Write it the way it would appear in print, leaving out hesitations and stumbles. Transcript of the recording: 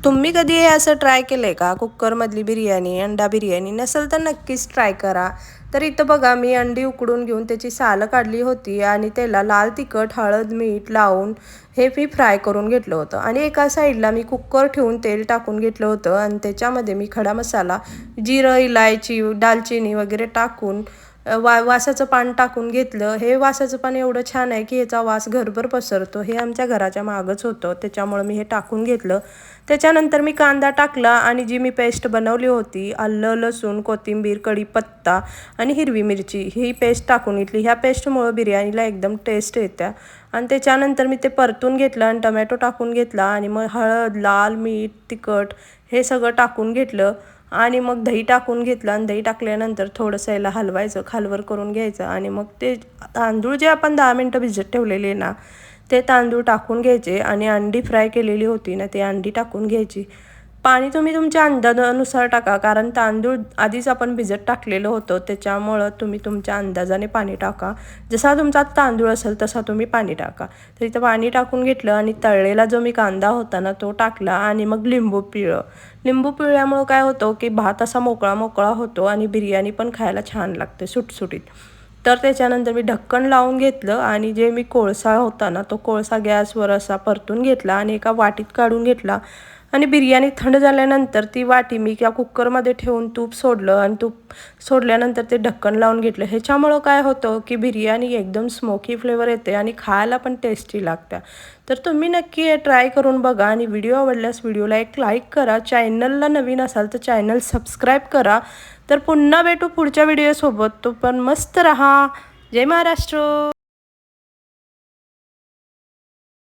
तुम्ही कधी हे असं ट्राय केलंय का? कुकरमधली बिर्याणी, अंडा बिर्याणी नसेल तर नक्कीच ट्राय करा. तर इथं बघा मी अंडी उकडून घेऊन त्याची सालं काढली होती आणि त्याला लाल तिखट, हळद, मीठ लावून हे मी फ्राय करून घेतलं होतं आणि एका साईडला मी कुकर ठेवून तेल टाकून घेतलं होतं आणि त्याच्यामध्ये मी खडा मसाला, जिरं, इलायची, दालचिनी वगैरे टाकून वासाचं पान टाकून घेतलं. हे वासाचं पान एवढं छान आहे की याचा वास घरभर पसरतो. हे आमच्या घराच्या मागच होतं, त्याच्यामुळं मी हे टाकून घेतलं. त्याच्यानंतर मी कांदा टाकला आणि जी मी पेस्ट बनवली होती, आलं, लसूण, कोथिंबीर, कढीपत्ता आणि हिरवी मिरची ही पेस्ट टाकून घेतली. ह्या पेस्टमुळं बिर्याणीला एकदम टेस्ट येत्या. आणि त्याच्यानंतर मी ते परतून घेतलं आणि टमॅटो टाकून घेतला आणि मग हळद, लाल मीठ, तिखट हे सगळं टाकून घेतलं आणि मग दही टाकून घेतलं आणि दही टाकल्यानंतर थोडंसं याला हलवायचं, खालवर करून घ्यायचं आणि मग ते तांदूळ जे आपण 10 मिनटं भिजत ठेवलेले ना, ते तांदूळ टाकून घ्यायचे आणि अंडी फ्राय केलेली होती ना, ते अंडी टाकून घ्यायची. पाणी तुम्ही तुमच्या अंदाजानुसार टाका, कारण तांदूळ आधीच आपण भिजत टाकलेलं होतं, त्याच्यामुळं तुम्ही तुमच्या अंदाजाने पाणी टाका. जसा तुमचा तांदूळ असेल तसा तुम्ही पाणी टाका. तर इथं पाणी टाकून घेतलं आणि तळलेला जो मी कांदा होता ना, तो टाकला आणि मग लिंबू पिळलं. लिंबू पिळल्यामुळं काय होतं की भात असा मोकळा मोकळा होतो आणि बिर्याणी पण खायला छान लागते, सुटसुटीत. तर त्याच्यानंतर मी ढक्कन लावून घेतलं आणि जे मी कोळसा होता ना, तो कोळसा गॅसवर असा परतून घेतला आणि एका वाटीत काढून घेतला आणि बिर्याणी थंड झाल्यानंतर ती वाटी मी त्या कुकरमध्ये ठेवून तूप सोडलं आणि तूप सोडल्यानंतर ते ढक्कन लावून घेतलं. ह्याच्यामुळं काय होतं की बिर्याणी एकदम स्मोकी फ्लेवर येते आणि खायला पण टेस्टी लागते. तर तुम्ही नक्की हे ट्राय करून बघा आणि व्हिडिओ आवडल्यास व्हिडिओला एक लाईक करा. चॅनलला नवीन असाल तर चॅनल सबस्क्राईब करा. तर पुन्हा भेटू पुढच्या व्हिडिओसोबत. तो पण मस्त रहा. जय महाराष्ट्र.